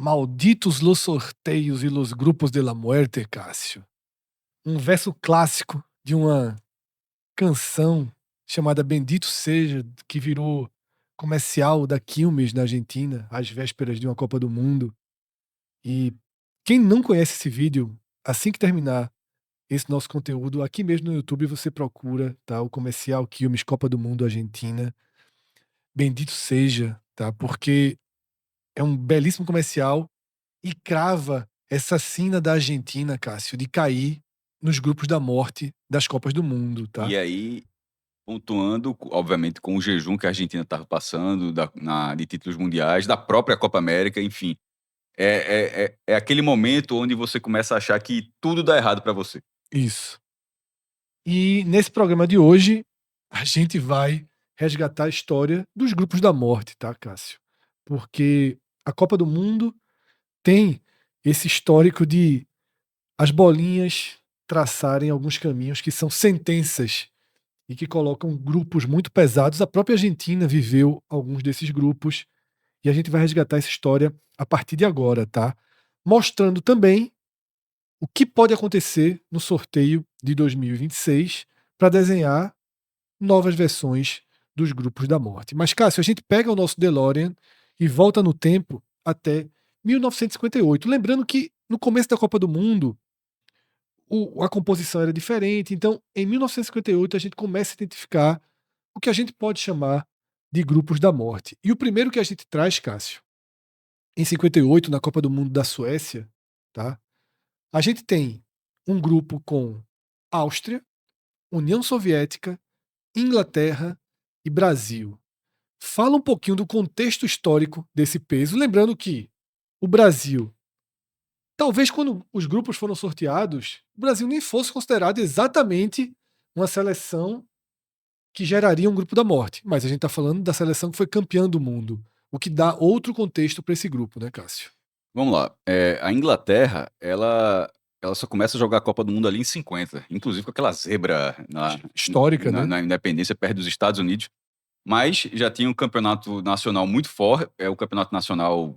Malditos los sorteios e los grupos de la muerte, Cássio. Um verso clássico de uma canção chamada Bendito Seja, que virou comercial da Quilmes, na Argentina, às vésperas de uma Copa do Mundo. E quem não conhece esse vídeo, assim que terminar esse nosso conteúdo, aqui mesmo no YouTube você procura, tá? O comercial Quilmes Copa do Mundo Argentina. Bendito seja, tá? Porque é um belíssimo comercial e crava essa sina da Argentina, Cássio, de cair nos grupos da morte das Copas do Mundo, tá? E aí, pontuando, obviamente, com o jejum que a Argentina estava passando de títulos mundiais, da própria Copa América, enfim. É aquele momento onde você começa a achar que tudo dá errado para você. Isso. E nesse programa de hoje, a gente vai resgatar a história dos grupos da morte, tá, Cássio? Porque a Copa do Mundo tem esse histórico de as bolinhas traçarem alguns caminhos que são sentenças e que colocam grupos muito pesados. A própria Argentina viveu alguns desses grupos e a gente vai resgatar essa história a partir de agora, tá? Mostrando também o que pode acontecer no sorteio de 2026 para desenhar novas versões dos grupos da morte. Mas, Cássio, a gente pega o nosso DeLorean e volta no tempo até 1958. Lembrando que no começo da Copa do Mundo, a composição era diferente. Então, em 1958, a gente começa a identificar o que a gente pode chamar de grupos da morte. E o primeiro que a gente traz, Cássio, em 58, na Copa do Mundo da Suécia, tá? A gente tem um grupo com Áustria, União Soviética, Inglaterra e Brasil. Fala um pouquinho do contexto histórico desse peso, lembrando que o Brasil, talvez quando os grupos foram sorteados, o Brasil nem fosse considerado exatamente uma seleção que geraria um grupo da morte, mas a gente está falando da seleção que foi campeã do mundo, o que dá outro contexto para esse grupo, né, Cássio? Vamos lá. A Inglaterra, ela só começa a jogar a Copa do Mundo ali em 50, inclusive com aquela zebra Histórica, né? na independência perto dos Estados Unidos. Mas já tinha um campeonato nacional muito forte, o campeonato nacional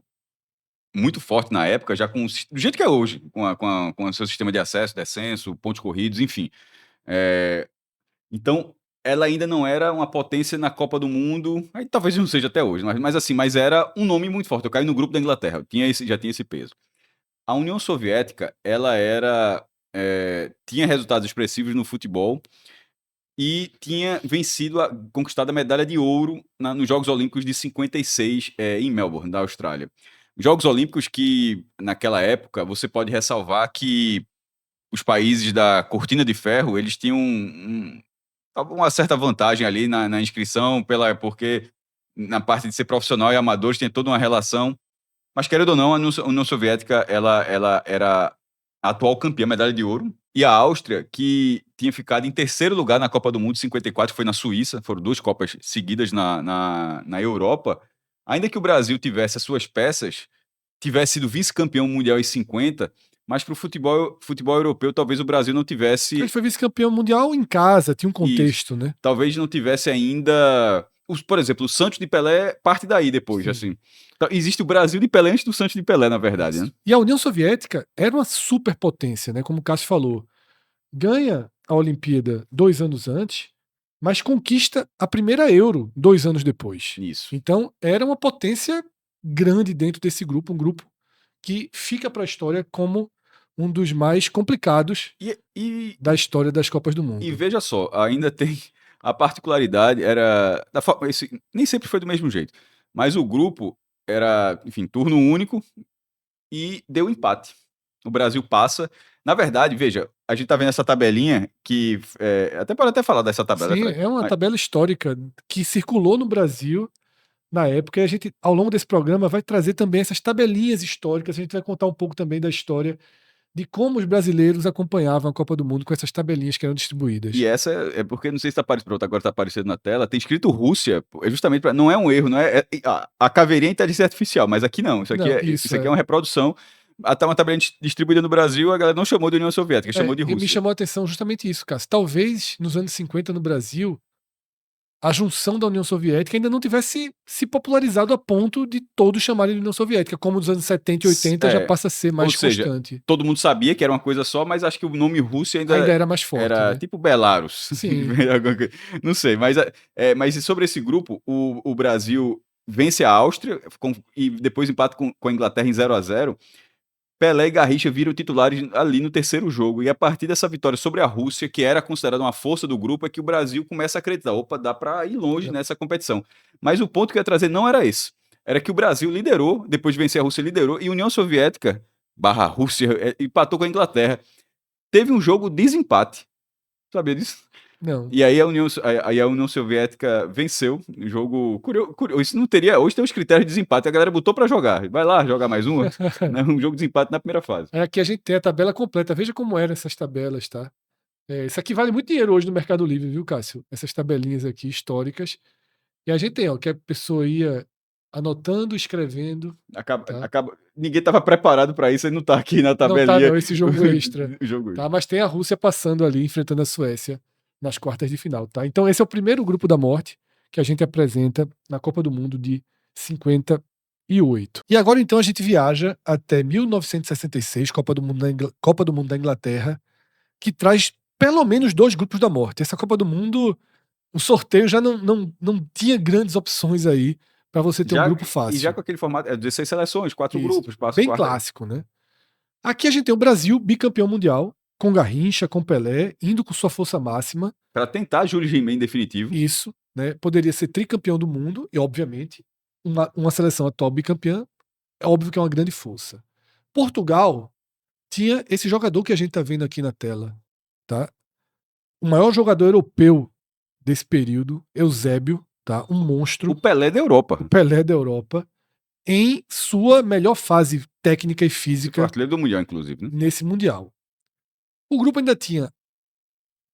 muito forte na época, já do jeito que é hoje, com o seu sistema de acesso, descenso, pontos corridos, enfim. É, então, ela ainda não era uma potência na Copa do Mundo, aí talvez não seja até hoje, mas era um nome muito forte. Eu caí no grupo da Inglaterra, já tinha esse peso. A União Soviética, ela tinha resultados expressivos no futebol e tinha conquistado a medalha de ouro nos Jogos Olímpicos de 56, em Melbourne, da Austrália. Jogos Olímpicos que, naquela época, você pode ressalvar que os países da Cortina de Ferro, eles tinham uma certa vantagem ali na inscrição, porque na parte de ser profissional e amadores tem toda uma relação. Mas, querendo ou não, a União Soviética ela era a atual campeã, medalha de ouro, e a Áustria, que tinha ficado em terceiro lugar na Copa do Mundo de 54, que foi na Suíça, foram 2 Copas seguidas na Europa. Ainda que o Brasil tivesse as suas peças, tivesse sido vice-campeão mundial em 50, mas para o futebol europeu, talvez o Brasil não Ele tivesse foi vice-campeão mundial em casa, tinha um isso. contexto, né? Talvez não tivesse ainda. Por exemplo, o Santos de Pelé parte daí depois, Sim. assim. Então, existe o Brasil de Pelé antes do Santos de Pelé, na verdade, Isso. né? E a União Soviética era uma superpotência, né? Como o Cássio falou. Ganha a Olimpíada 2 anos antes, mas conquista a primeira Euro 2 anos depois. Isso. Então era uma potência grande dentro desse grupo, um grupo que fica para a história como um dos mais complicados E, e, da história das Copas do e Mundo. veja só, ainda tem a particularidade, nem sempre foi do mesmo jeito, mas o grupo era, enfim, turno único e deu empate. O Brasil passa. Na verdade, veja, a gente tá vendo essa tabelinha que. Até pode até falar dessa tabela. Sim, é uma tabela histórica que circulou no Brasil na época, e a gente, ao longo desse programa, vai trazer também essas tabelinhas históricas. A gente vai contar um pouco também da história de como os brasileiros acompanhavam a Copa do Mundo com essas tabelinhas que eram E distribuídas. essa é porque, não sei se tá aparecendo, pronto, agora tá aparecendo na tela, tem escrito Rússia, é justamente para, não é um erro, não é, a caveirinha é inteligência artificial, mas aqui não, Não, isso isso aqui é. é uma reprodução, até uma tabelinha distribuída no Brasil, a galera não chamou de União Soviética, chamou de E me Rússia. chamou a atenção justamente isso, Cássio. Talvez nos anos 50 no Brasil, a junção da União Soviética ainda não tivesse se popularizado a ponto de todos chamarem de União Soviética, como nos anos 70 e 80 já passa a ser Ou mais seja, constante. todo mundo sabia que era uma coisa só, mas acho que o nome Rússia Ainda ainda era mais forte, era né? tipo Belarus. Sim. Não sei, mas sobre esse grupo, o Brasil vence a Áustria e depois empata com a Inglaterra em 0-0. Pelé e Garrincha viram titulares ali no terceiro jogo. E a partir dessa vitória sobre a Rússia, que era considerada uma força do grupo, é que o Brasil começa a acreditar: opa, dá para ir longe nessa competição. Mas o ponto que eu ia trazer não era esse. Era que o Brasil liderou, depois de vencer a Rússia, liderou, e a União Soviética, barra Rússia, empatou com a Inglaterra. Teve um jogo desempate. Sabia disso? Não. E aí a União Soviética venceu. Um jogo curioso. Isso não teria. Hoje tem os critérios de desempate. A galera botou para jogar. Vai lá, jogar mais uma. Né? Um jogo de desempate na primeira fase. Aqui a gente tem a tabela completa. Veja como eram essas tabelas, tá? Isso aqui vale muito dinheiro hoje no Mercado Livre, viu, Cássio? Essas tabelinhas aqui históricas. E a gente tem, ó, que a pessoa ia anotando, escrevendo. Ninguém estava preparado para isso e não está aqui na Não tá, tabelinha. não, esse jogo extra. O jogo Tá? Mas tem a Rússia passando ali, enfrentando a Suécia nas quartas de final, tá? Então esse é o primeiro grupo da morte que a gente apresenta na Copa do Mundo de 58. E agora então a gente viaja até 1966, Copa do Mundo da Inglaterra, que traz pelo menos 2 grupos da morte. Essa Copa do Mundo, o sorteio já não tinha grandes opções aí para você ter um grupo fácil. E já com aquele formato, 16 seleções, 4 Isso. grupos, passa Bem clássico, né? Aqui a gente tem o Brasil, bicampeão mundial, com Garrincha, com Pelé, indo com sua força máxima. Para tentar juros em definitivo. Isso, né? Poderia ser tricampeão do mundo, e obviamente, uma seleção atual bicampeã, é óbvio que é uma grande força. Portugal tinha esse jogador que a gente tá vendo aqui na tela, tá? O maior jogador europeu desse período, Eusébio, tá? Um monstro. O Pelé da Europa. O Pelé da Europa, em sua melhor fase técnica e física. Artilheiro do Mundial, inclusive. Né? Nesse Mundial. O grupo ainda tinha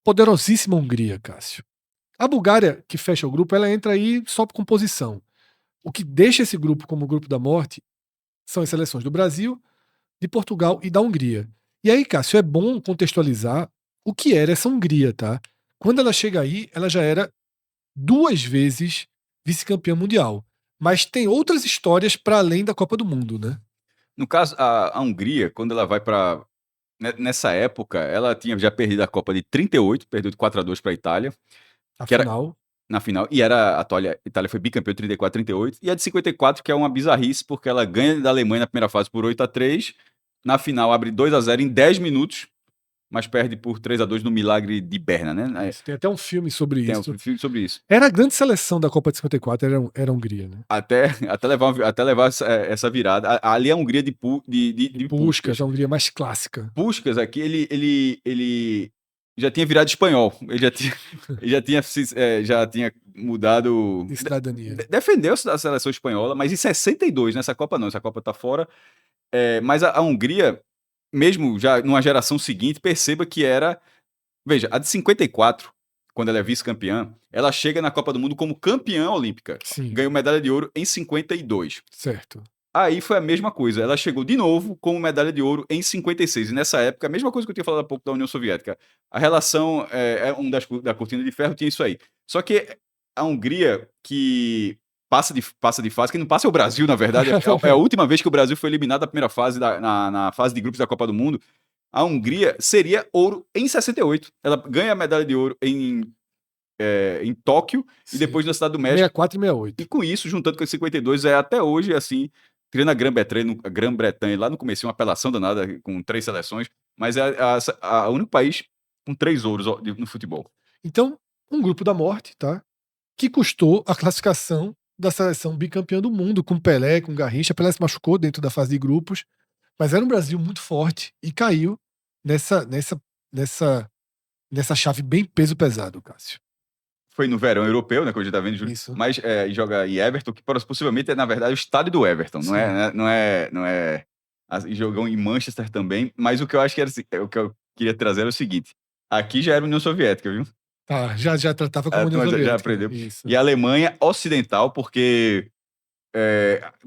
poderosíssima Hungria, Cássio. A Bulgária, que fecha o grupo, ela entra aí só por composição. O que deixa esse grupo como o grupo da morte são as seleções do Brasil, de Portugal e da Hungria. E aí, Cássio, é bom contextualizar o que era essa Hungria, tá? Quando ela chega aí, ela já era 2 vezes vice-campeã mundial. Mas tem outras histórias para além da Copa do Mundo, né? No caso, a Hungria, quando ela vai para... Nessa época, ela tinha já perdido a Copa de 38, perdeu de 4-2 para a Itália. Na final. E a Itália foi bicampeã de 34, 38. E a de 54, que é uma bizarrice, porque ela ganha da Alemanha na primeira fase por 8-3. Na final, abre 2-0 em 10 minutos, mas perde por 3-2 no milagre de Berna, né? Tem até um filme sobre isso. Tem um filme sobre isso. Era a grande seleção da Copa de 54, era a Hungria, né? Até levar essa virada. Ali é a Hungria de Puskás, a Hungria mais clássica. Puskás aqui, ele já tinha virado espanhol. Ele já tinha mudado de cidadania. Defendeu-se da seleção espanhola, mas em 62, nessa Copa não, essa Copa tá fora. Mas a Hungria, mesmo já numa geração seguinte, perceba que era... Veja, a de 54, quando ela é vice-campeã, ela chega na Copa do Mundo como campeã olímpica. Sim. Ganhou medalha de ouro em 52. Certo. Aí foi a mesma coisa. Ela chegou de novo como medalha de ouro em 56. E nessa época, a mesma coisa que eu tinha falado há pouco da União Soviética. A relação da cortina de ferro tinha isso aí. Só que a Hungria, que passa de fase, que não passa é o Brasil, na verdade. É a última vez que o Brasil foi eliminado da primeira fase, na fase de grupos da Copa do Mundo. A Hungria seria ouro em 68. Ela ganha a medalha de ouro em Tóquio. Sim. E depois na Cidade do México. 64 e 68. E com isso, juntando com 52, até hoje, assim, tirando a Grã-Bretanha, lá no começo, uma apelação danada com 3 seleções, mas é o único país com 3 ouros no futebol. Então, um grupo da morte, tá? Que custou a classificação da seleção bicampeã do mundo, com Pelé, com Garrincha. Pelé se machucou dentro da fase de grupos, mas era um Brasil muito forte e caiu nessa chave bem peso pesado, Cássio. Foi no verão europeu, né, que a gente tá vendo, isso. Mas joga em Everton, que possivelmente é, na verdade, o estádio do Everton, não é jogou em Manchester também, mas o que eu acho que o que eu queria trazer era o seguinte: aqui já era União Soviética, viu? Ah, já tratava como União Soviética. Já aprendeu. Isso. E a Alemanha ocidental, porque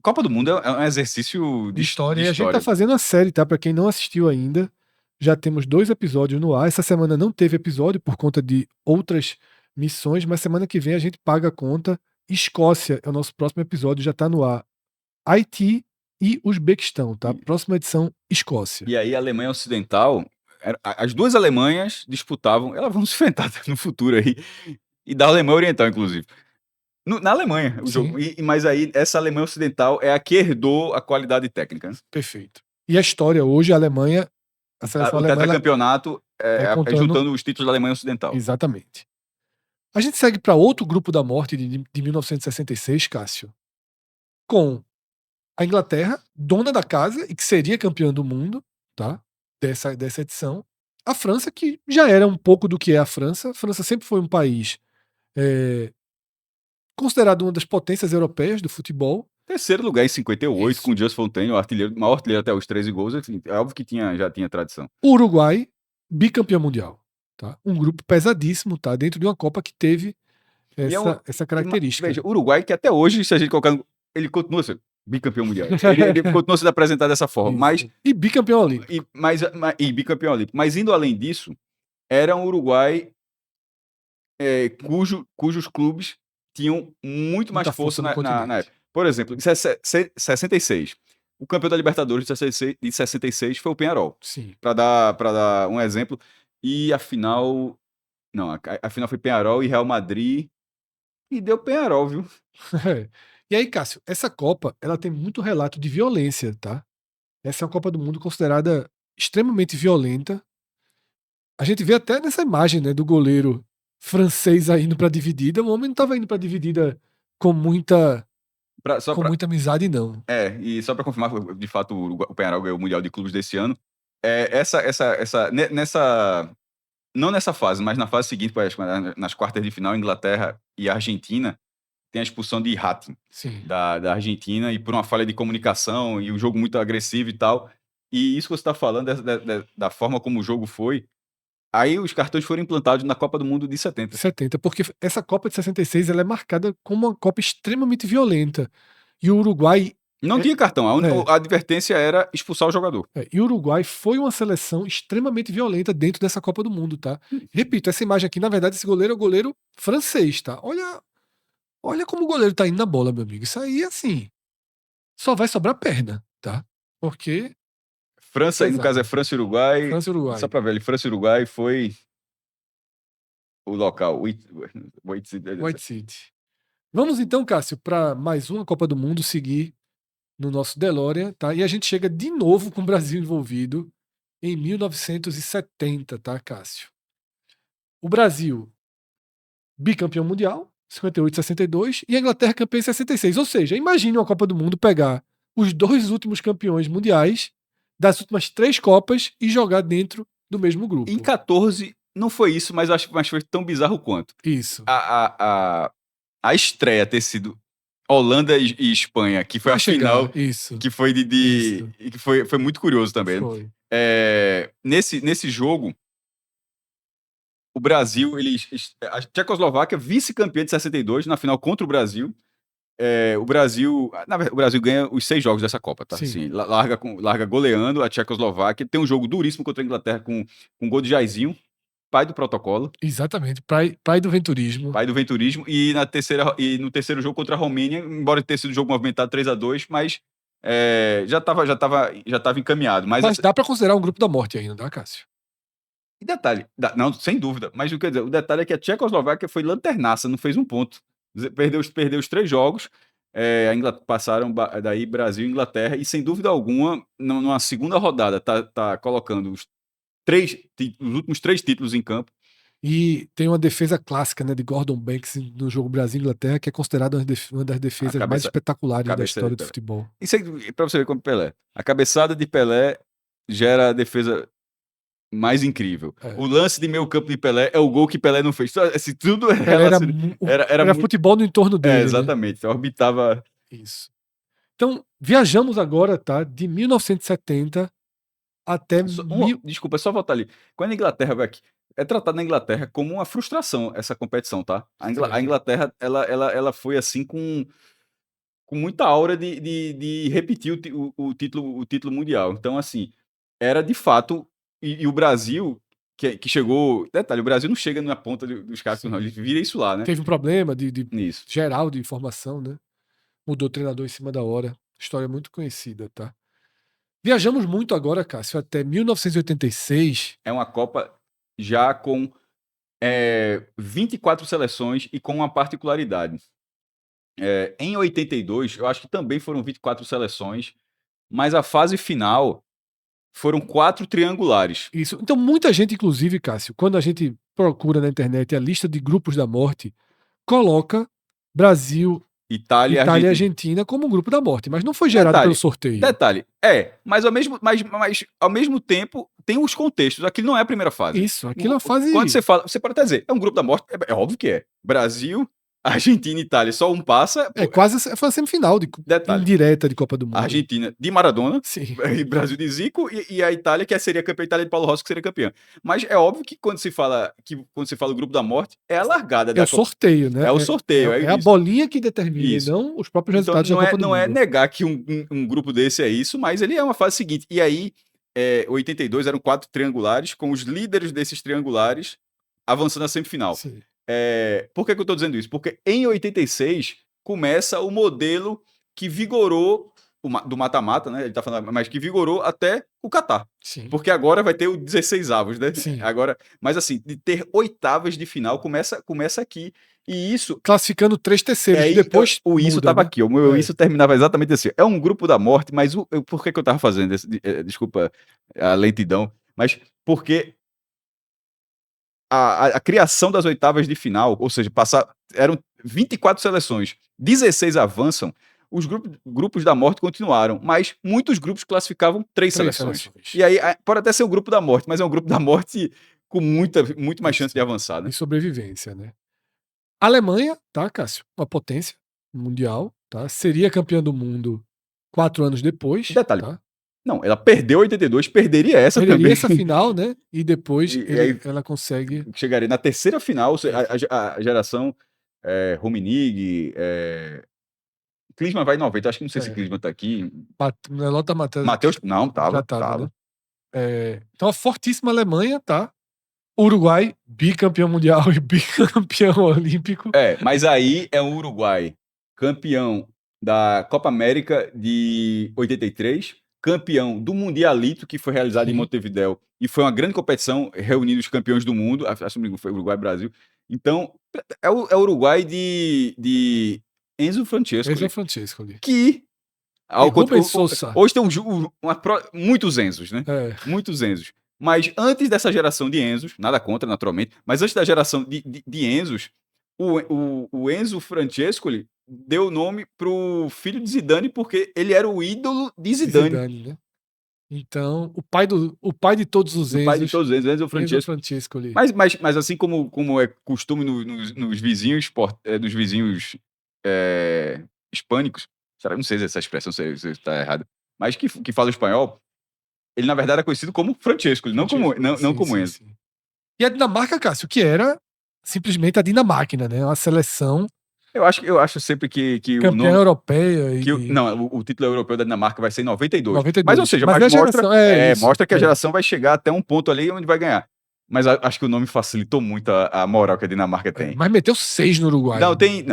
Copa do Mundo é um exercício de história. E a gente tá fazendo a série, tá? Pra quem não assistiu ainda, já temos 2 episódios no ar. Essa semana não teve episódio por conta de outras missões, mas semana que vem a gente paga a conta. Escócia é o nosso próximo episódio, já tá no ar. Haiti e Uzbequistão, tá? E, Próxima edição, Escócia. e aí a Alemanha Ocidental, as duas Alemanhas disputavam, elas vão se enfrentar no futuro aí, e da Alemanha Oriental, inclusive. Na Alemanha, o Sim. jogo. Mas aí, essa Alemanha Ocidental é a que herdou a qualidade técnica, né? Perfeito. E a história hoje, a Alemanha, a seleção O alemã, ela tetracampeonato é é contando. juntando os títulos da Alemanha Ocidental. Exatamente. A gente segue para outro grupo da morte de 1966, Cássio, com a Inglaterra, dona da casa e que seria campeã do mundo, tá? Dessa edição. A França, que já era um pouco do que é a França. A França sempre foi um país considerado uma das potências europeias do futebol. Terceiro lugar em 58, Isso. com o Just Fontaine, o maior artilheiro até os 13 gols. Enfim, é óbvio que já tinha tradição. O Uruguai, bicampeão mundial. Tá? Um grupo pesadíssimo, tá? Dentro de uma Copa que teve essa característica. Veja, o Uruguai, que até hoje, se a gente colocar. Ele continua sendo bicampeão mundial. Ele continua sendo apresentado dessa forma. Mas, e bicampeão olímpico. e bicampeão olímpico. Mas indo além disso, era um Uruguai cujos clubes tinham muito mais Muita força no continente. na época. Por exemplo, em 66, o campeão da Libertadores de 66 foi o Peñarol. Sim. Para dar um exemplo. E a final. Não, a final foi Peñarol e Real Madrid. E deu Peñarol, viu? E aí, Cássio, essa Copa ela tem muito relato de violência, tá? Essa é uma Copa do Mundo considerada extremamente violenta. A gente vê até nessa imagem, né, do goleiro francês aí indo pra dividida. O homem não tava indo pra dividida com muita amizade, não. E só para confirmar, de fato, o Peñarol ganhou o Mundial de Clubes desse ano. Não nessa fase, mas na fase seguinte, nas quartas de final, Inglaterra e Argentina, tem a expulsão de Hatem, da Argentina, e por uma falha de comunicação, e o jogo muito agressivo e tal. E isso que você está falando, da forma como o jogo foi, aí os cartões foram implantados na Copa do Mundo de 70. 70, porque essa Copa de 66 ela é marcada como uma Copa extremamente violenta. E o Uruguai. Não tinha cartão, a advertência era expulsar o jogador. E o Uruguai foi uma seleção extremamente violenta dentro dessa Copa do Mundo, tá? Repito, essa imagem aqui, na verdade, esse goleiro é o goleiro francês, tá? Olha como o goleiro tá indo na bola, meu amigo. Isso aí, assim, só vai sobrar perna, tá? Porque. França, no caso é França e Uruguai. França e Uruguai. Só pra ver, França e Uruguai foi o local. White City. Vamos então, Cássio, para mais uma Copa do Mundo seguir no nosso DeLorean, tá? E a gente chega de novo com o Brasil envolvido em 1970, tá, Cássio? O Brasil, bicampeão mundial, 58 62, e a Inglaterra campeã em 66. Ou seja, imagine uma Copa do Mundo pegar os dois últimos campeões mundiais das últimas 3 Copas e jogar dentro do mesmo grupo. Em 14, não foi isso, mas acho que foi tão bizarro quanto. Isso. A estreia ter sido Holanda e Espanha, que foi a final, isso. que foi que foi muito curioso também. Foi. Nesse jogo, o Brasil, a Tchecoslováquia, vice-campeã de 62, na final contra o Brasil. O Brasil ganha os 6 jogos dessa Copa, tá? Assim, larga goleando a Tchecoslováquia. Tem um jogo duríssimo contra a Inglaterra com gol de Jairzinho, pai do protocolo. Exatamente, pai do venturismo. Pai do venturismo. E no terceiro jogo contra a Romênia, embora tenha sido um jogo movimentado 3-2, mas já estava encaminhado. Mas dá para considerar um grupo da morte ainda, tá, Cássio? E detalhe, não, sem dúvida, mas o detalhe é que a Tchecoslováquia foi lanternaça, não fez um ponto. Perdeu os 3 jogos, passaram daí Brasil e Inglaterra, e sem dúvida alguma, numa segunda rodada, tá colocando os últimos 3 títulos em campo. E tem uma defesa clássica, né, de Gordon Banks no jogo Brasil-Inglaterra, que é considerada uma das defesas mais espetaculares da história do futebol. Isso aí, pra você ver como Pelé. A cabeçada de Pelé gera a defesa mais incrível. O lance de meio campo de Pelé é o gol que Pelé não fez. Assim, tudo era futebol no entorno dele. Exatamente. Né? Orbitava. Isso. Então, viajamos agora, tá? De 1970 até. Desculpa, só voltar ali. Quando a Inglaterra vai aqui, é tratado na Inglaterra como uma frustração essa competição, tá? A Inglaterra, ela foi assim com muita aura de repetir o título mundial. Então, assim, era de fato. E o Brasil, que chegou. Detalhe, o Brasil não chega na ponta dos cactos, não. Ele vira isso lá, né? Teve um problema de Isso. geral de informação, né? Mudou o treinador em cima da hora. História muito conhecida, tá? Viajamos muito agora, Cássio, até 1986. É uma Copa já com 24 seleções e com uma particularidade. Em 82, eu acho que também foram 24 seleções, mas a fase final foram 4 triangulares. Isso. Então, muita gente, inclusive, Cássio, quando a gente procura na internet a lista de grupos da morte, coloca Brasil, Itália e Itália e Argentina. Argentina como um grupo da morte, mas não foi gerado pelo sorteio. Detalhe, mas ao mesmo tempo tem os contextos. Aquilo não é a primeira fase. Isso, aquilo é uma fase. Quando você fala, você pode até dizer, é um grupo da morte, é óbvio que é. Brasil, Argentina e Itália, só um passa. Foi a semifinal Detalhe. indireta de Copa do Mundo. A Argentina de Maradona, Sim. Brasil de Zico e a Itália, que seria campeã, a Itália de Paulo Rossi, que seria campeã. Mas é óbvio que quando se fala o grupo da morte, é a largada da Copa. Sorteio, né? É o sorteio. É a bolinha que determina, isso. E não os próprios resultados da Copa do Mundo. Não é negar que um grupo desse é isso, mas ele é uma fase seguinte. E aí, 82 eram 4 triangulares, com os líderes desses triangulares avançando à semifinal. Sim. Por que eu estou dizendo isso? Porque em 86 começa o modelo que vigorou do mata-mata, né? Ele tá falando, mas que vigorou até o Catar. Sim. Porque agora vai ter o 16avos, né? Sim. Agora, mas assim, de ter oitavas de final começa aqui. E isso. Classificando 3 terceiros. Depois. O isso estava aqui. O meu isso terminava exatamente assim. É um grupo da morte, mas por que eu estava fazendo isso? Desculpa a lentidão, mas porque a criação das oitavas de final, ou seja, eram 24 seleções, 16 avançam, os grupos da morte continuaram, mas muitos grupos classificavam 3 seleções. E aí pode até ser o grupo da morte, mas é um grupo da morte com muito mais chance de avançar, né? E sobrevivência, né? Alemanha, tá, Cássio? Uma potência mundial, tá? Seria campeã do mundo 4 anos depois. Detalhe. Tá? Não, ela perdeu 82, perderia essa também. Perderia essa final, né? E depois ela consegue. Chegaria na terceira final, a geração Rummenigge, Klinsmann vai em 90, acho que não sei se Klinsmann tá aqui. Matheus não, tava. Né? Então, a fortíssima Alemanha, tá? Uruguai, bicampeão mundial e bicampeão olímpico. Mas aí é o Uruguai, campeão da Copa América de 83, campeão do Mundialito, que foi realizado em Montevidéu, e foi uma grande competição reunindo os campeões do mundo, acho que foi Uruguai e Brasil. Então, é o Uruguai de Enzo Francesco. Que hoje tem muitos Enzos, né? Muitos Enzos. Mas antes dessa geração de Enzos, nada contra, naturalmente, mas antes da geração de Enzos, o Enzo Francescoli deu o nome pro filho de Zidane porque ele era o ídolo de Zidane. Né? Então, o pai de todos os Enzos. O pai de todos os Enzos, Enzo Francescoli. Mas assim como é costume nos vizinhos, nos vizinhos hispânicos, não sei se essa expressão está errada, mas que fala espanhol, ele na verdade era conhecido como Francesco, não como Enzo. Sim. E a Dinamarca, Cássio, que era simplesmente a Dinamáquina, né? Uma seleção. Eu acho sempre que campeã o nome europeia. Não, o título europeu da Dinamarca vai ser em 92. 92. Mas, ou seja, mostra que a geração vai chegar até um ponto ali onde vai ganhar. Mas acho que o nome facilitou muito a moral que a Dinamarca tem. Mas meteu 6 no Uruguai. Não, tem.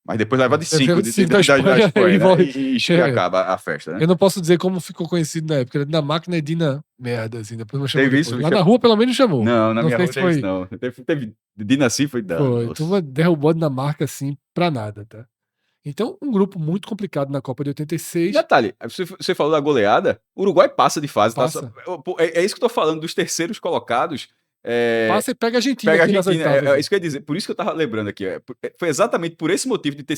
Mas depois leva de 5 da Espanha, e acaba a festa, né? Eu não posso dizer como ficou conhecido na época. Era Dinamáquina e Dina merda, assim. Depois não chamou. Teve isso? Lá na rua, pelo menos, chamou. Não, na minha rua teve isso, não. Teve Dina sim, foi dano. Foi. Então derrubou a Dinamarca, assim, pra nada, tá? Então, um grupo muito complicado na Copa de 86. Detalhe, você falou da goleada, o Uruguai passa de fase. Passa. Tá? É isso que eu tô falando, dos terceiros colocados. Passa e pega a Argentina. Pega a Argentina, é isso que eu ia dizer. Por isso que eu tava lembrando aqui. Foi exatamente por esse motivo de ter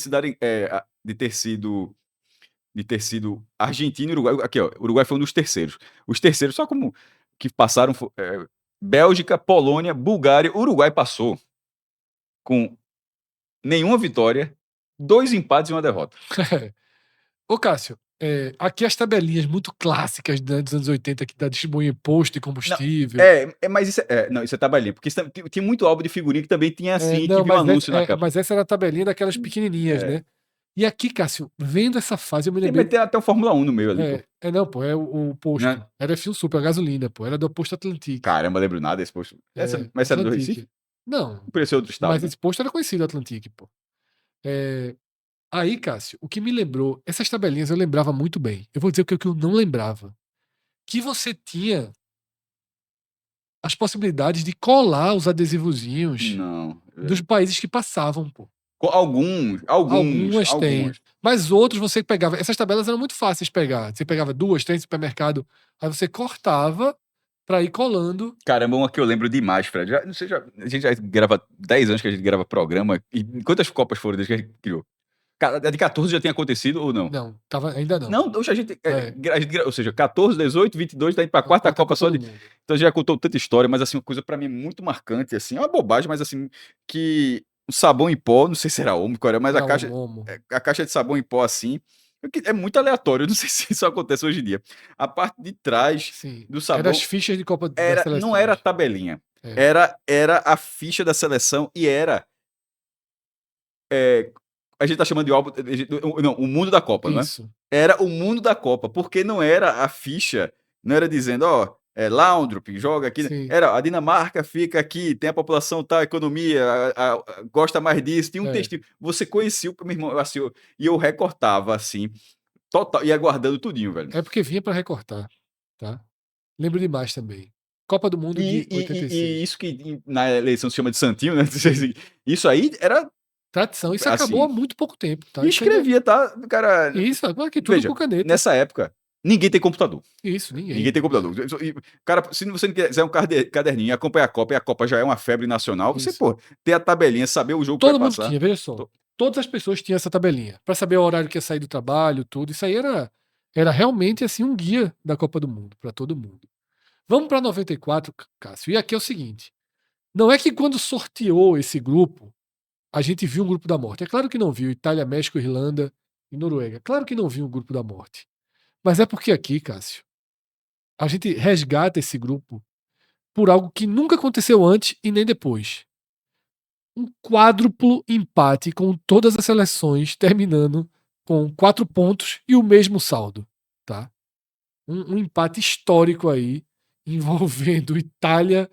sido Argentina e Uruguai. Aqui, ó, o Uruguai foi um dos terceiros. Os terceiros, só como que passaram, Bélgica, Polônia, Bulgária. O Uruguai passou com nenhuma vitória, 2 empates e uma derrota. Ô, Cássio, aqui as tabelinhas muito clássicas, né, dos anos 80 que distribuem imposto e combustível. Mas isso é tabelinha, porque tinha muito álbum de figurinha que também tinha assim, que viu anúncio na capa. Mas essa era a tabelinha daquelas pequenininhas, né? E aqui, Cássio, vendo essa fase, eu me Tem lembrei. meter até o Fórmula 1 no meio ali, pô. Não, pô, é o posto. Né? Era F1 Super, a gasolina, pô. Era do posto Atlantique. Caramba, lembro nada desse posto. Mas essa era do Recife? Não, Não parecia outro estado, mas né? esse posto era conhecido, Atlantique, pô. Aí, Cássio, o que me lembrou, essas tabelinhas eu lembrava muito bem. Eu vou dizer o que eu não lembrava. Que você tinha as possibilidades de colar os adesivozinhos Não. dos países que passavam, pô. Alguns. Tem. Mas outros você pegava. Essas tabelas eram muito fáceis de pegar. Você pegava 2, 3 no supermercado, aí você cortava pra ir colando. Caramba, uma que eu lembro demais, Fred. Não sei, a gente já grava 10 anos que a gente grava programa. E quantas Copas foram desde que a gente criou? A de 14 já tinha acontecido ou não? Não, ainda não. Não, hoje a gente. É. Ou seja, 14, 18, 22, tá indo pra quarta Copa só do de. mundo. Então já contou tanta história, mas assim, uma coisa pra mim muito marcante, assim, é uma bobagem, mas assim, que o sabão em pó, não sei se era ômico, mas Era homo. a caixa de sabão em pó assim, é muito aleatório, eu não sei se isso acontece hoje em dia. A parte de trás Sim. do Era as sabão fichas de Copa da Seleção. não era a tabelinha, É. era a ficha da seleção e era. A gente tá chamando de álbum. Não, o mundo da Copa, não é? Isso. Era o mundo da Copa, porque não era a ficha, não era dizendo, ó, Laundrup joga aqui. Sim. Era a Dinamarca fica aqui, tem a população tal, a economia, gosta mais disso, tinha um textinho. Você conhecia o meu irmão, assim, e eu recortava assim, total, ia guardando tudinho, velho. É porque vinha pra recortar, tá? Lembro demais também. Copa do Mundo de 86. E isso que na eleição se chama de Santinho, né? Isso aí era. Tradição. Isso Assim, acabou há muito pouco tempo, tá? E escrevia, tá? Cara. Isso, aqui tudo Veja, com caneta. nessa época, ninguém tem computador. Isso, ninguém. Ninguém tem computador. Cara, se você não quiser um caderninho e acompanhar a Copa, e a Copa já é uma febre nacional, você, Isso. pô, ter a tabelinha, saber o jogo que Todo vai mundo passar. tinha, veja só. Todas as pessoas tinham essa tabelinha. Pra saber o horário que ia sair do trabalho, tudo. Isso aí era realmente assim um guia da Copa do Mundo pra todo mundo. Vamos pra 94, Cássio. E aqui é o seguinte. Não é que quando sorteou esse grupo, a gente viu um grupo da morte. É claro que não viu Itália, México, Irlanda e Noruega. Claro que não viu um grupo da morte. Mas é porque aqui, Cássio, a gente resgata esse grupo por algo que nunca aconteceu antes e nem depois. Um quádruplo empate com todas as seleções terminando com 4 pontos e o mesmo saldo, tá? Um empate histórico aí envolvendo Itália,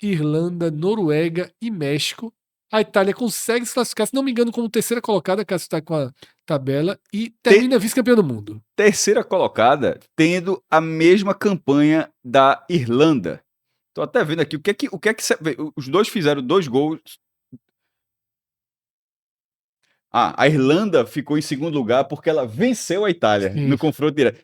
Irlanda, Noruega e México. A Itália consegue se classificar, se não me engano, como terceira colocada, caso está com a tabela, e termina vice-campeão do mundo. Terceira colocada, tendo a mesma campanha da Irlanda. Tô até vendo aqui o que é que os dois fizeram 2 gols. A Irlanda ficou em segundo lugar porque ela venceu a Itália no confronto direto.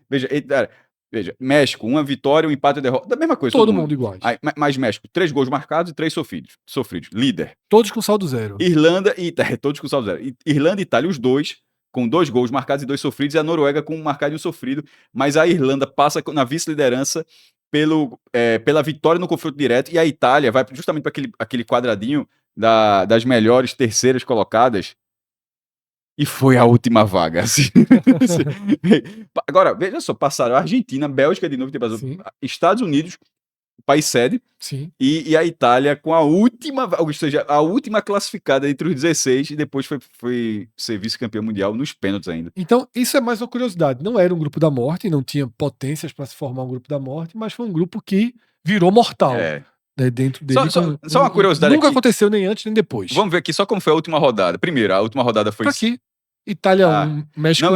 Veja, México, uma vitória, um empate e derrota. Da mesma coisa, todo mundo iguais. Mas México, 3 gols marcados e 3 sofridos. Líder. Todos com saldo zero. Irlanda e Itália, todos com saldo zero. Irlanda e Itália, os dois, com 2 gols marcados e 2 sofridos, e a Noruega com um marcado e um sofrido. Mas a Irlanda passa na vice-liderança pela vitória no confronto direto, e a Itália vai justamente para aquele quadradinho das melhores terceiras colocadas. E foi a última vaga. Assim. Agora, veja só, passaram a Argentina, a Bélgica de novo, Estados Unidos, país sede, e a Itália com a última, ou seja, a última classificada entre os 16 e depois foi ser vice-campeão mundial nos pênaltis ainda. Então, isso é mais uma curiosidade. Não era um grupo da morte, não tinha potências para se formar um grupo da morte, mas foi um grupo que virou mortal. Dentro dele. Só uma curiosidade nunca aqui. Aconteceu nem antes nem depois. Vamos ver aqui só como foi a última rodada. Primeiro, a última rodada foi... Pra aqui. Itália 1, México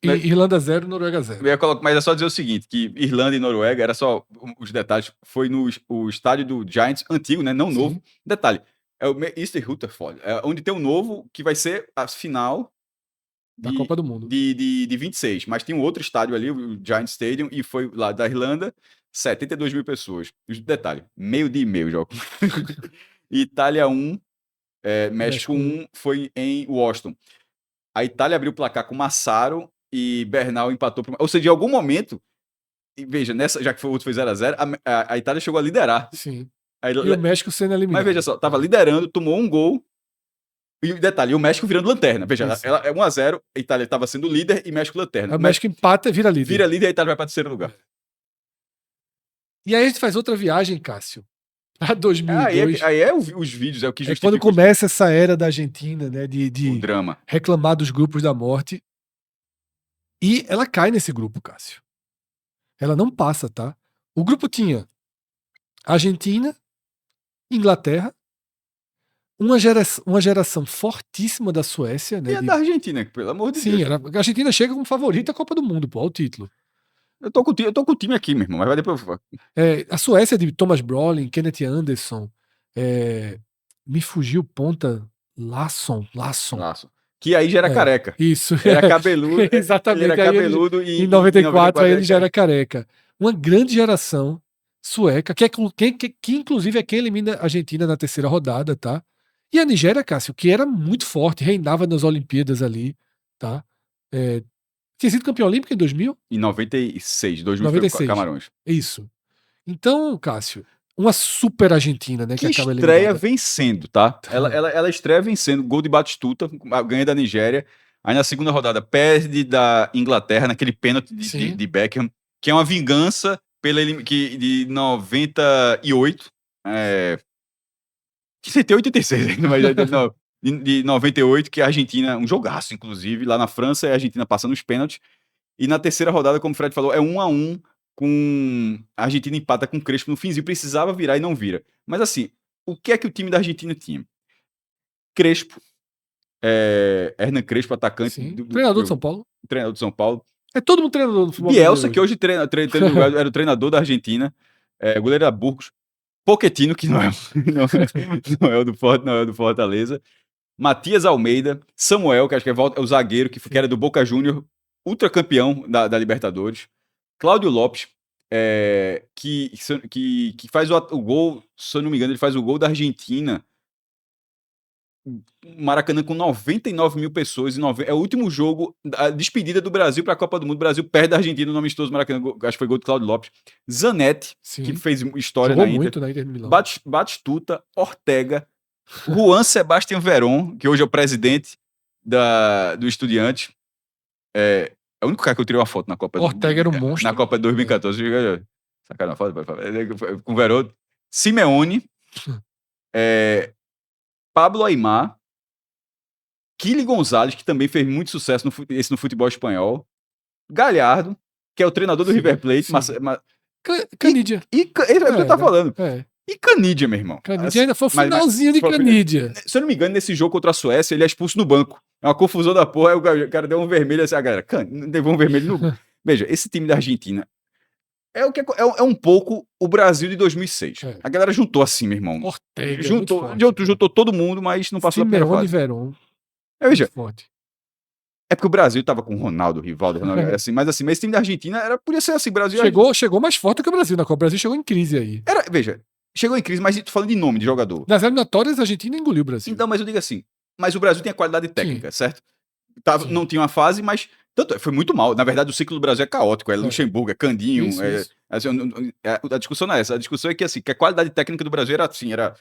1, Irlanda 0, Noruega 0. Mas é só dizer o seguinte, que Irlanda e Noruega, era só os detalhes, foi o estádio do Giants antigo, né? Não novo. Detalhe, é o Easter Rutherford, onde tem um novo que vai ser a final da Copa do Mundo. De 26. Mas tem um outro estádio ali, o Giant Stadium, e foi lá da Irlanda, 72 mil pessoas. Detalhe, meio dia e meio, jogo. Itália 1, México 1, foi em Washington. A Itália abriu o placar com Massaro e Bernal empatou. Ou seja, em algum momento, veja, já que o outro foi 0x0, a Itália chegou a liderar. Sim. E o México sendo eliminado. Mas veja só, estava liderando, tomou um gol. E detalhe, o México virando lanterna. Veja, ela é 1x0, a Itália estava sendo líder e México lanterna. O México empata e vira líder. Vira líder e a Itália vai para terceiro lugar. E aí a gente faz outra viagem, Cássio, Pra 2002. Aí é os vídeos, é o que É justifica quando começa essa era da Argentina, né? o De drama. reclamar dos grupos da morte. E ela cai nesse grupo, Cássio. Ela não passa, tá? O grupo tinha Argentina, Inglaterra, uma geração fortíssima da Suécia, né? E a da Argentina, pelo amor de Sim, Deus. a Argentina chega como favorita à Copa do Mundo, pô, ao título. Eu tô com o time aqui, meu irmão, mas vai depois. A Suécia de Thomas Brolin, Kenneth Anderson, me fugiu ponta Larsson. Laço. Que aí já era careca. Isso. Era cabeludo. Exatamente. Ele era Aí cabeludo em e 94 aí ele já era careca. Uma grande geração sueca, que inclusive é quem elimina a Argentina na terceira rodada, tá? E a Nigéria, Cássio, que era muito forte, reinava nas Olimpíadas ali, tá? Tinha sido campeão olímpico em 2000? Em 96, 2000 foi 96. Camarões. Isso. Então, Cássio, uma super Argentina, né? Que acaba estreia eliminada. vencendo, tá? Ela estreia vencendo, gol de Batistuta, ganha da Nigéria. Aí na segunda rodada perde da Inglaterra naquele pênalti de Beckham, que é uma vingança de 98. Que tem 86 ainda, mas não, de 98, que a Argentina, um jogaço, inclusive, lá na França, e a Argentina passa nos pênaltis. E na terceira rodada, como o Fred falou, é 1-1, com a Argentina empata com o Crespo no finzinho, precisava virar e não vira. Mas assim, o que é que o time da Argentina tinha? Crespo, Hernan Crespo, atacante. Treinador de São Paulo. Treinador de São Paulo. É todo mundo treinador do futebol Bielsa, que hoje era o treinador da Argentina. O goleiro era Burgos. Pochettino, que não é o do Fortaleza. Matias Almeida. Samuel, que acho que é o zagueiro, que era do Boca Júnior, ultracampeão da Libertadores. Cláudio Lopes, que faz o gol, se eu não me engano, ele faz o gol da Argentina. Maracanã com 99 mil pessoas. É o último jogo, a despedida do Brasil para a Copa do Mundo. O Brasil perde a Argentina no amistoso Maracanã. Acho que foi gol do Cláudio Lopes. Zanetti, que fez história jogou na Inter. muito na Inter de Milão. Batistuta, Ortega, Juan Sebastián Verón, que hoje é o presidente do Estudiantes. É o único cara que eu tirei uma foto na Copa. Ortega era um monstro. Na Copa de 2014. Sacanagem, foto, com o Verón. Simeone. Pablo Aimar. Kili Gonzalez, que também fez muito sucesso no futebol espanhol. Galhardo, que é o treinador do River Plate. Canídia. É o que eu tava falando. É. E Canídia, meu irmão. Canídia ainda foi o finalzinho de Canídia. Se eu não me engano, nesse jogo contra a Suécia, ele é expulso no banco. É uma confusão da porra. Aí o cara deu um vermelho assim. A galera, levou um vermelho no. Veja, esse time da Argentina é um pouco o Brasil de 2006. A galera juntou assim, meu irmão. Ortega. Juntou todo mundo, mas não passou da primeira fase. Verón. Veja. É porque o Brasil tava com o Ronaldo, Rivaldo, assim, mas esse time da Argentina podia ser assim, Brasil. Chegou mais forte que o Brasil na Copa. O Brasil chegou em crise aí. Veja, chegou em crise, mas tô falando de nome de jogador. Nas eliminatórias, a Argentina engoliu o Brasil. Então, mas eu digo assim, mas o Brasil tem a qualidade técnica, certo? Não tinha uma fase, mas foi muito mal. Na verdade, o ciclo do Brasil é caótico. É Luxemburgo, é Candinho. Isso. Assim, a discussão não é essa. A discussão é que, assim, que a qualidade técnica do Brasil era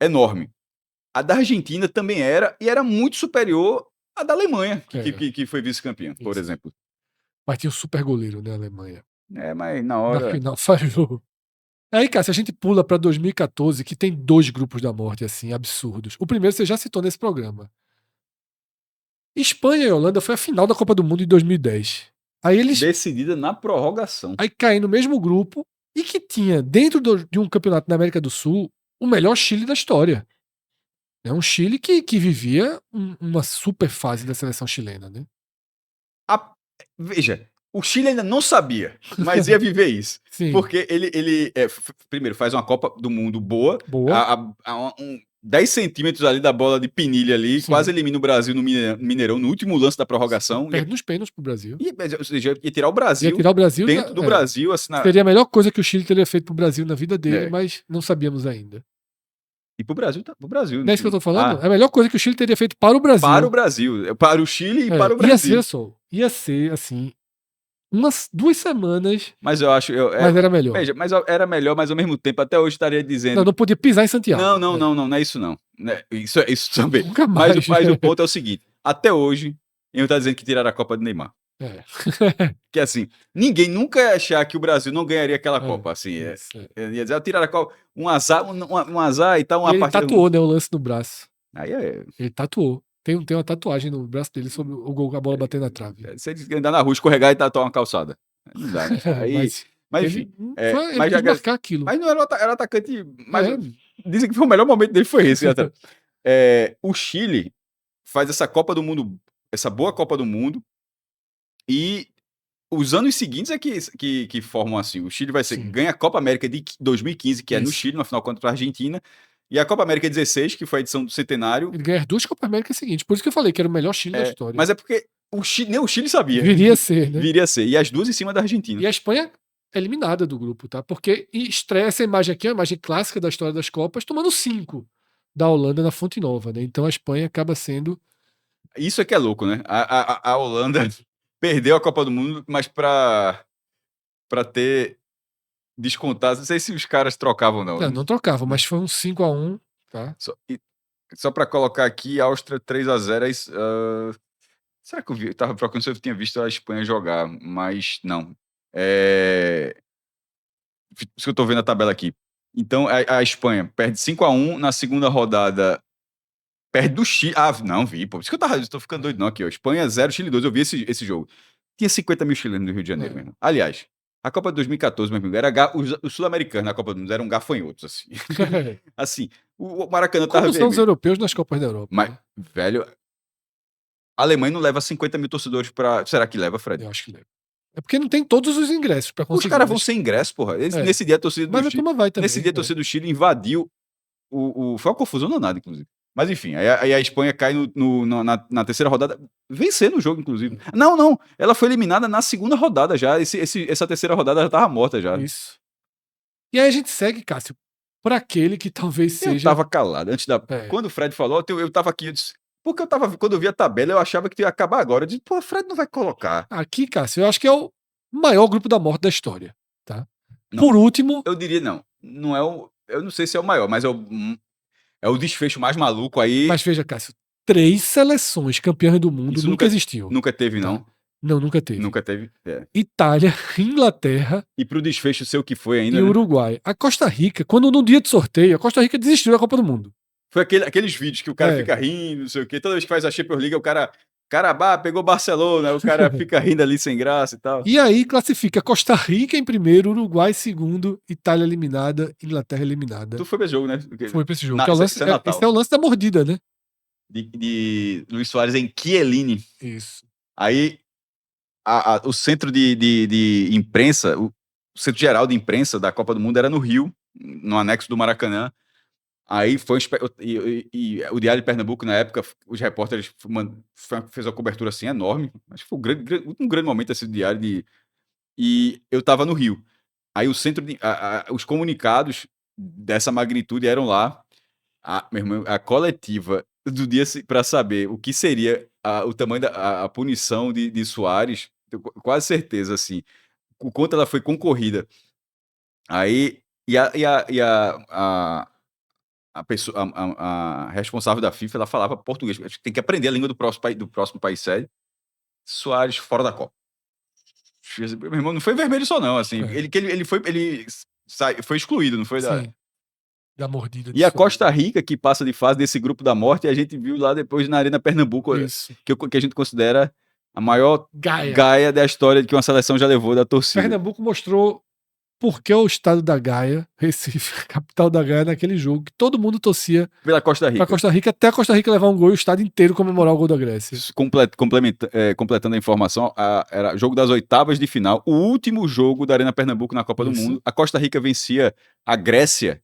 enorme. A da Argentina também era, e era muito superior à da Alemanha, que foi vice-campeã, por exemplo. Mas tinha um super goleiro, né, Alemanha. Mas na hora... Na final falhou. Aí, cara, se a gente pula pra 2014, que tem 2 grupos da morte, assim, absurdos. O primeiro você já citou nesse programa. Espanha e Holanda foi a final da Copa do Mundo em 2010. Aí eles... Decidida na prorrogação. Aí caem no mesmo grupo e que tinha, dentro de um campeonato na América do Sul, o melhor Chile da história. É um Chile que vivia uma super fase da seleção chilena, né? Veja, o Chile ainda não sabia, mas ia viver isso. Sim. Porque ele primeiro, faz uma Copa do Mundo boa. 10 centímetros ali da bola de Pinilha ali, quase elimina o Brasil no Mineirão, no último lance da prorrogação. Perde nos pênaltis pro Brasil. Ou seja, ia tirar o Brasil, dentro do Brasil. Assim, seria a melhor coisa que o Chile teria feito pro Brasil na vida dele, mas não sabíamos ainda. E pro Brasil, Não é isso que eu tô falando? É a melhor coisa que o Chile teria feito para o Brasil. Para o Brasil. Para o Chile e para o Brasil. Ia ser assim, 2 semanas. Mas eu acho... mas era melhor. Veja, mas era melhor, mas ao mesmo tempo, até hoje estaria dizendo... Não podia pisar em Santiago. Não é isso não. Isso também. Nunca mais. Mas o ponto é o seguinte, até hoje, eu tá dizendo que tiraram a Copa do Neymar. É. Que assim, ninguém nunca ia achar que o Brasil não ganharia aquela É, Copa. Assim, isso, é. ia dizer, tiraram a Copa, um azar e tal, E uma ele partida ruim. tatuou, né, o lance no braço. Aí é. Ele tatuou. Tem uma tatuagem no braço dele sobre o gol com a bola batendo na trave. Se ele andar na rua, escorregar e tatuar uma calçada. Não dá, né? Aí, mas enfim. Ele quis marcar aquilo. Mas não era atacante. Mas É. dizem que foi o melhor momento dele, foi esse. O Chile faz essa Copa do Mundo, essa boa Copa do Mundo, e os anos seguintes é que formam assim. O Chile Sim. ganha a Copa América de 2015, que é no Isso. Chile, na final contra a Argentina, e a Copa América 16, que foi a edição do centenário. Ele ganha as 2 Copas Américas seguintes. Por isso que eu falei que era o melhor Chile da história. Mas é porque nem o Chile sabia. Viria a ser, né? Viria a ser. E as duas em cima da Argentina. E a Espanha é eliminada do grupo, tá? Porque estreia essa imagem aqui, a imagem clássica da história das Copas, tomando 5 da Holanda na Fonte Nova, né? Então a Espanha acaba sendo. Isso é que é louco, né? A Holanda perdeu a Copa do Mundo, mas pra ter descontado, não sei se os caras trocavam, não. Não trocava, mas foi um 5-1, tá? Só pra colocar aqui, Áustria 3-0. Será que eu tava procurando se eu tinha visto a Espanha jogar, mas não. Isso que eu tô vendo a tabela aqui. Então, a Espanha perde 5-1 na segunda rodada. Perde do Chile. Ah, não, vi, pô. Por isso que eu tô ficando doido, não, aqui, ó. Espanha 0, Chile 2. Eu vi esse jogo. Tinha 50 mil chilenos no Rio de Janeiro, mesmo. Aliás, a Copa de 2014, meu amigo, os sul-americanos na Copa do Mundo eram gafanhotos, assim. Assim, o Maracanã tava Como são os vermelho. europeus nas Copas da Europa? Mas, Né? velho, a Alemanha não leva 50 mil torcedores pra. Será que leva, Fred? Eu acho que leva. É porque não tem todos os ingressos pra conseguir. Os caras vão sem ingresso, porra. Nesse dia a torcida do Mas a Chile. turma vai também. Nesse dia a torcida do Chile invadiu foi uma confusão danada, inclusive. Mas enfim, aí a Espanha cai na terceira rodada, vencendo o jogo, inclusive. Não, ela foi eliminada na segunda rodada já. Essa terceira rodada já tava morta já. Isso. E aí a gente segue, Cássio, por aquele que talvez seja. Eu tava calado. Quando o Fred falou, eu tava aqui, eu disse, porque quando eu vi a tabela, eu achava que ia acabar agora. Eu disse, pô, o Fred não vai colocar. Aqui, Cássio, eu acho que é o maior grupo da morte da história, tá? Não, Por último. Eu diria não. Não é eu não sei se é o maior, mas é o desfecho mais maluco aí. Mas veja, Cássio, 3 seleções campeãs do mundo nunca existiu. Nunca teve, não. Não, nunca teve. Nunca teve. Itália, Inglaterra. E pro desfecho ser o que foi ainda. E Uruguai. A Costa Rica, quando no dia de sorteio, a Costa Rica desistiu da Copa do Mundo. Foi aqueles vídeos que o cara fica rindo, não sei o quê. Toda vez que faz a Champions League, o cara. Carabá, pegou Barcelona, o cara fica rindo ali sem graça e tal. E aí classifica Costa Rica em primeiro, Uruguai em segundo, Itália eliminada, Inglaterra eliminada. Tu foi pra esse jogo, né? Foi pra esse jogo. Esse é o lance da mordida, né? De Luiz Soares em Chiellini. Isso. Aí o centro de imprensa, o centro geral de imprensa da Copa do Mundo era no Rio, no anexo do Maracanã. Aí foi e o Diário de Pernambuco, na época, os repórteres fez uma cobertura assim enorme. Acho que foi um grande momento esse Diário e eu tava no Rio. Aí o centro os comunicados dessa magnitude eram lá. Meu irmão, a coletiva do dia para saber o que seria o tamanho da punição de Soares, tenho quase certeza, assim, o quanto ela foi concorrida. Aí, a pessoa, a responsável da FIFA, ela falava português. Acho que tem que aprender a língua do próximo país sede. Soares fora da Copa. Meu irmão, não foi vermelho só não, assim. Ele foi excluído, não foi? Sim. Da mordida. E a Costa Rica, que passa de fase desse grupo da morte, a gente viu lá depois na Arena Pernambuco, que a gente considera a maior gaia da história que uma seleção já levou da torcida. Pernambuco mostrou por que o estado da Gaia, Recife, capital da Gaia, naquele jogo, que todo mundo torcia pela Costa Rica. Pra Costa Rica, até a Costa Rica levar um gol e o estado inteiro comemorar o gol da Grécia. Completando a informação, era jogo das oitavas de final, o último jogo da Arena Pernambuco na Copa do Mundo. A Costa Rica vencia a Grécia,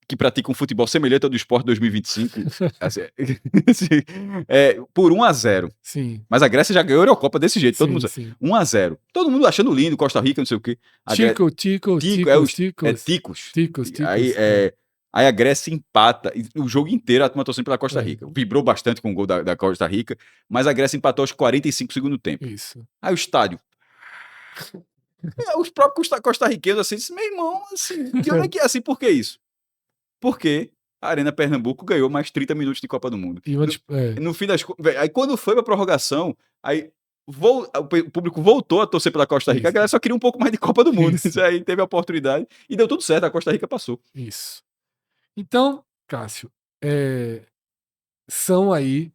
que pratica um futebol semelhante ao do Sport 2025, por 1-0. Sim. Mas a Grécia já ganhou a Eurocopa desse jeito, todo mundo. Sim. 1-0. Todo mundo achando lindo, Costa Rica, não sei o quê. Ticos. Aí a Grécia empata, o jogo inteiro a turma torcendo pela Costa Rica. Vibrou bastante com o gol da Costa Rica, mas a Grécia empatou aos 45 segundos do tempo. Isso. Aí o estádio. Os próprios costarriqueños assim, disse, meu irmão, assim, de onde é que é assim? Por que isso? Porque a Arena Pernambuco ganhou mais 30 minutos de Copa do Mundo. No fim das contas, aí quando foi pra prorrogação, aí o público voltou a torcer pela Costa Rica, Isso. a galera só queria um pouco mais de Copa do Mundo. Isso. Isso aí teve a oportunidade e deu tudo certo, a Costa Rica passou. Isso. Então, Cássio, são aí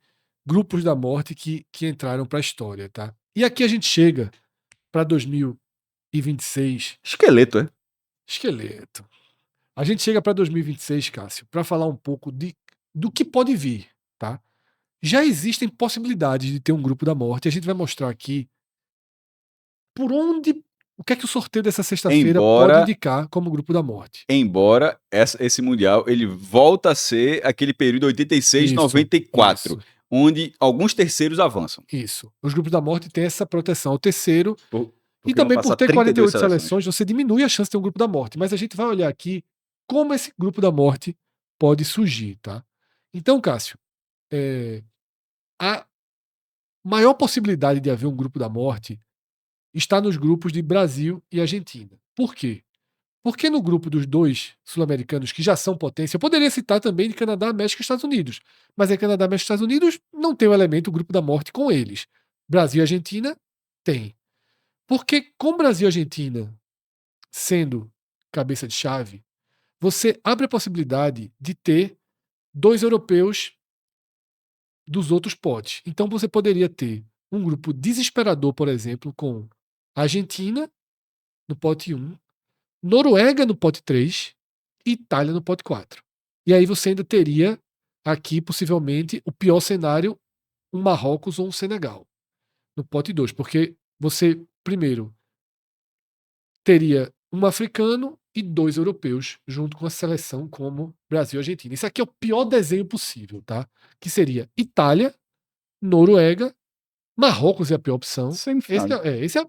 grupos da morte que entraram para a história, tá? E aqui a gente chega para 2026. Esqueleto, é? Esqueleto. A gente chega para 2026, Cássio, para falar um pouco do que pode vir, tá? Já existem possibilidades de ter um grupo da morte. A gente vai mostrar aqui por onde, o que é que o sorteio dessa sexta-feira pode indicar como grupo da morte. Embora esse Mundial ele volta a ser aquele período 86-94, onde alguns terceiros avançam. Isso. Os grupos da morte têm essa proteção ao terceiro. E Porque também vão por passar ter 32 48 seleções, você diminui a chance de ter um grupo da morte. Mas a gente vai olhar aqui como esse grupo da morte pode surgir, tá? Então, Cássio, a maior possibilidade de haver um grupo da morte está nos grupos de Brasil e Argentina. Por quê? Porque no grupo dos dois sul-americanos que já são potência, eu poderia citar também de Canadá, México e Estados Unidos. Mas em Canadá, México e Estados Unidos não tem o elemento grupo da morte com eles. Brasil e Argentina tem. Porque com Brasil e Argentina sendo cabeça de chave, você abre a possibilidade de ter 2 europeus dos outros potes. Então você poderia ter um grupo desesperador, por exemplo, com Argentina no pote 1, Noruega no pote 3 e Itália no pote 4. E aí você ainda teria aqui, possivelmente, o pior cenário, um Marrocos ou um Senegal no pote 2, porque você, primeiro, teria um africano e 2 europeus, junto com a seleção como Brasil e Argentina. Isso aqui é o pior desenho possível, tá? Que seria Itália, Noruega, Marrocos é a pior opção.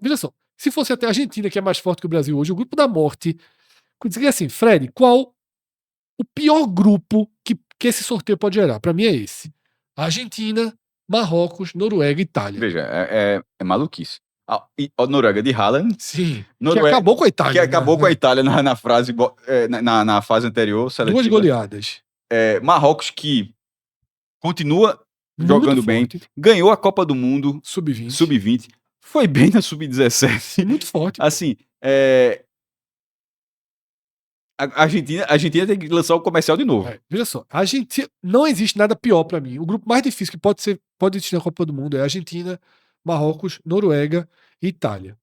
Veja só, se fosse até a Argentina, que é mais forte que o Brasil hoje, o grupo da morte. Dizer assim, Fred, qual o pior grupo que esse sorteio pode gerar? Para mim é esse. Argentina, Marrocos, Noruega e Itália. Veja, é maluquice. A Noruega de Haaland. Sim. Que acabou com a Itália. Que acabou com a Itália na fase anterior. Seletiva. 2 goleadas. Marrocos, que continua jogando bem. Ganhou a Copa do Mundo. Sub-20. Foi bem na Sub-17. Muito forte. Assim, a Argentina tem que lançar o comercial de novo. Veja só, a Argentina, não existe nada pior para mim. O grupo mais difícil que pode existir na Copa do Mundo é Argentina, Marrocos, Noruega e Itália.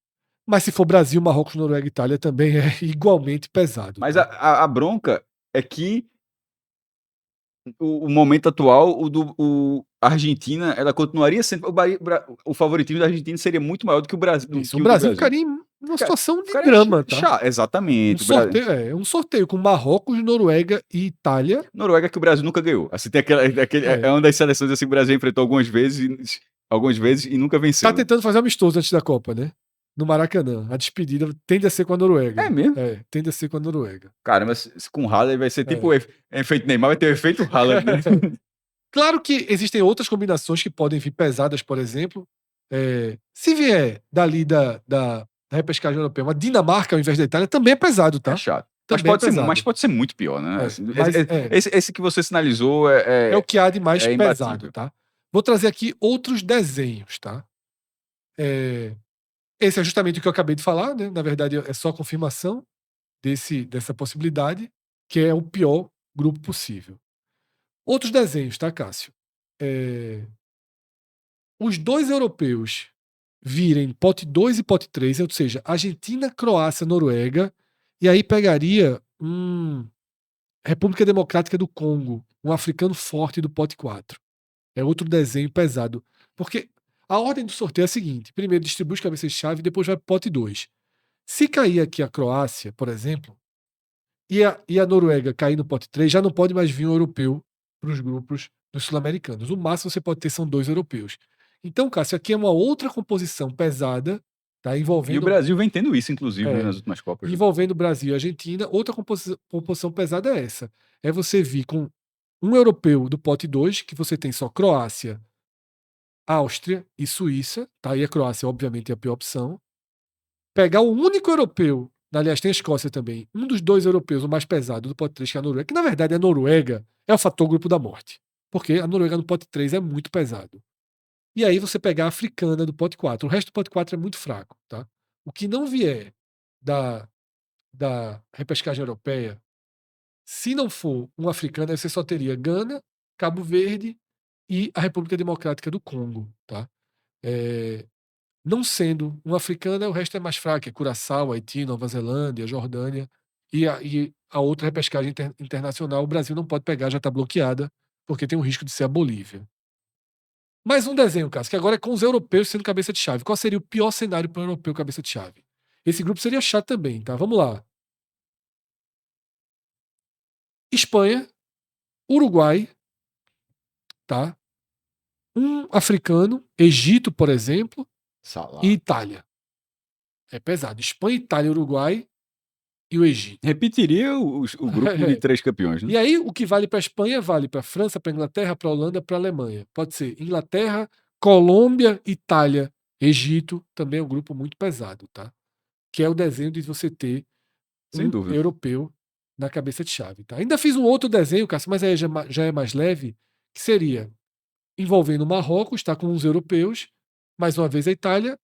Mas se for Brasil, Marrocos, Noruega e Itália também é igualmente pesado. Mas a bronca é que o momento atual, a Argentina, ela continuaria sendo. O favoritismo da Argentina seria muito maior do que o Brasil. Isso, o Brasil ficaria em uma situação de drama, tá? Exatamente. Um sorteio com Marrocos, Noruega e Itália. Noruega que o Brasil nunca ganhou. Assim, tem é uma das seleções assim, que o Brasil enfrentou algumas vezes e nunca venceu. Tá tentando fazer amistoso antes da Copa, né? No Maracanã. A despedida tende a ser com a Noruega. É mesmo? Tende a ser com a Noruega. Cara, mas com o Haaland vai ser tipo efeito Neymar, vai ter o efeito Haaland, né? Claro que existem outras combinações que podem vir pesadas, por exemplo. Se vier dali da repescagem europeia, uma Dinamarca ao invés da Itália, também é pesado, tá? É chato. Mas pode ser muito pior, né? Esse que você sinalizou é o que há de mais pesado, tá? Vou trazer aqui outros desenhos, tá? Esse é justamente o que eu acabei de falar, né? Na verdade, é só confirmação dessa possibilidade, que é o pior grupo possível. Outros desenhos, tá, Cássio? Os 2 europeus virem pote 2 e pote 3, ou seja, Argentina, Croácia, Noruega, e aí pegaria República Democrática do Congo, um africano forte do pote 4. É outro desenho pesado. Porque a ordem do sorteio é a seguinte: primeiro distribui os cabeças de chave e depois vai para o pote 2. Se cair aqui a Croácia, por exemplo, e a Noruega cair no pote 3, já não pode mais vir um europeu para os grupos dos sul-americanos. O máximo você pode ter são 2 europeus. Então, Cássio, aqui é uma outra composição pesada, tá? Envolvendo. E o Brasil vem tendo isso, inclusive, nas últimas Copas. Envolvendo Brasil e Argentina. Outra composição pesada é essa. É você vir com um europeu do pote 2, que você tem só Croácia, Áustria e Suíça, tá? E a Croácia, obviamente, é a pior opção. Pegar o único europeu, aliás, tem a Escócia também, um dos 2 europeus, o mais pesado do pote 3, que é a Noruega, que na verdade a Noruega é o fator grupo da morte. Porque a Noruega no pote 3 é muito pesado. E aí você pegar a africana do pote 4. O resto do pote 4 é muito fraco, tá? O que não vier da repescagem europeia, se não for um africano, aí você só teria Gana, Cabo Verde e a República Democrática do Congo, tá? Não sendo um africano, o resto é mais fraco, é Curaçao, Haiti, Nova Zelândia, Jordânia, e a outra repescagem internacional, o Brasil não pode pegar, já está bloqueada, porque tem o risco de ser a Bolívia. Mais um desenho, Cássio, que agora é com os europeus sendo cabeça de chave. Qual seria o pior cenário para o europeu cabeça de chave? Esse grupo seria chato também, tá? Vamos lá. Espanha, Uruguai, tá? Um africano, Egito, por exemplo, Salado. e Itália. É pesado. Espanha, Itália, Uruguai e o Egito. Repetiria o grupo de 3 campeões, né? E aí, o que vale para a Espanha, vale para a França, para a Inglaterra, para a Holanda, para a Alemanha. Pode ser Inglaterra, Colômbia, Itália, Egito, também é um grupo muito pesado, tá? Que é o desenho de você ter Sem dúvida. europeu na cabeça de chave, tá? Ainda fiz um outro desenho, Cássio, mas aí já é mais leve, que seria envolvendo Marrocos, tá? Com os europeus, mais uma vez a Itália,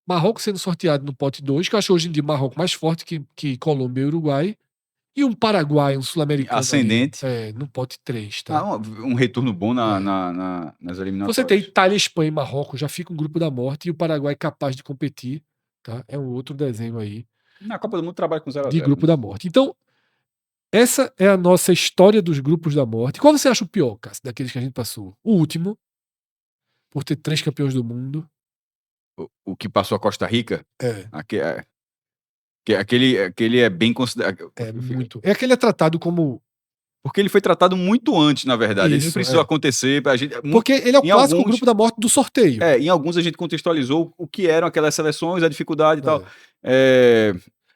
Marrocos sendo sorteado no pote 2, que eu acho hoje em dia Marrocos mais forte que Colômbia e Uruguai, e um Paraguai, um sul-americano Ascendente. ali, no pote 3, tá? Um retorno bom nas eliminatórias. Você tem Itália, Espanha e Marrocos, já fica um grupo da morte, e o Paraguai capaz de competir, tá? É um outro desenho aí Na Copa do Mundo trabalha com 0 a 0. de grupo da morte. Então, essa é a nossa história dos grupos da morte. Qual você acha o pior, Cássio, daqueles que a gente passou? O último, por ter 3 campeões do mundo. O que passou a Costa Rica, É, aquele é bem considerado. é muito. É que ele é tratado como. Porque ele foi tratado muito antes, na verdade. Ele Isso, precisou é. acontecer. Porque ele é o em clássico alguns- grupo da morte do sorteio. Em alguns a gente contextualizou o que eram aquelas seleções, a dificuldade e tal.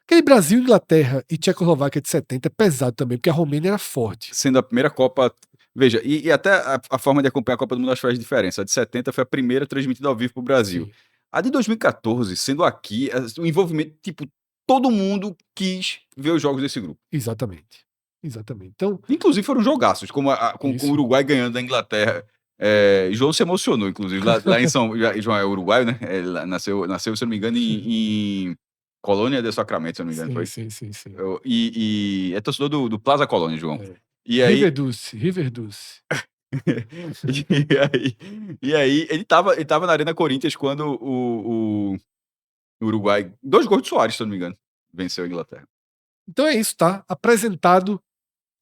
Aquele Brasil, Inglaterra e Tchecoslováquia de 70 é pesado também, porque a Romênia era forte. Sendo a primeira Copa. Veja, e até a forma de acompanhar a Copa do Mundo acho que faz diferença. A de 70 foi a primeira transmitida ao vivo pro Brasil. Sim. A de 2014, sendo aqui, o envolvimento, tipo, todo mundo quis ver os jogos desse grupo. Exatamente. Então, Inclusive foram jogaços, com o Uruguai ganhando da Inglaterra. João se emocionou, inclusive, lá em João é uruguaio, né? Nasceu, se eu não me engano, em Colônia de Sacramento, se eu não me engano. Foi. sim. E é torcedor do Plaza Colônia, João. É. E aí, River Dulce. e aí ele tava na Arena Corinthians quando o Uruguai, 2 gols de Soares, se eu não me engano, venceu a Inglaterra. Então é isso, tá? Apresentado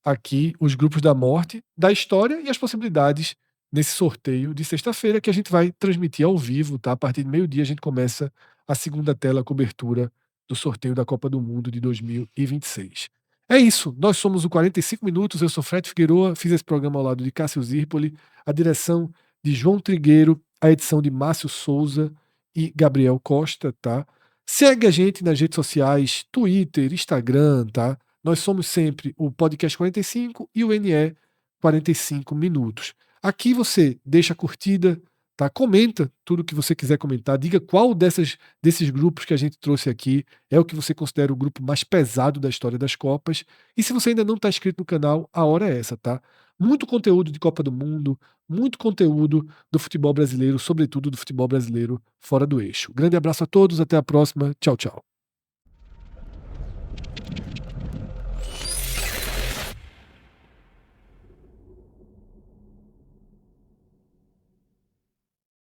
aqui os grupos da morte, da história e as possibilidades nesse sorteio de sexta-feira que a gente vai transmitir ao vivo, tá? A partir de meio-dia a gente começa a segunda tela, a cobertura do sorteio da Copa do Mundo de 2026. É isso, nós somos o 45 Minutos, eu sou Fred Figueroa, fiz esse programa ao lado de Cássio Zirpoli, a direção de João Trigueiro, a edição de Márcio Souza e Gabriel Costa, tá? Segue a gente nas redes sociais, Twitter, Instagram, tá? Nós somos sempre o Podcast 45 e o NE 45 Minutos. Aqui você deixa a curtida, tá? Comenta tudo que você quiser comentar, diga qual desses grupos que a gente trouxe aqui é o que você considera o grupo mais pesado da história das Copas. E se você ainda não está inscrito no canal, a hora é essa, tá? Muito conteúdo de Copa do Mundo, muito conteúdo do futebol brasileiro, sobretudo do futebol brasileiro fora do eixo. Grande abraço a todos, até a próxima. Tchau, tchau.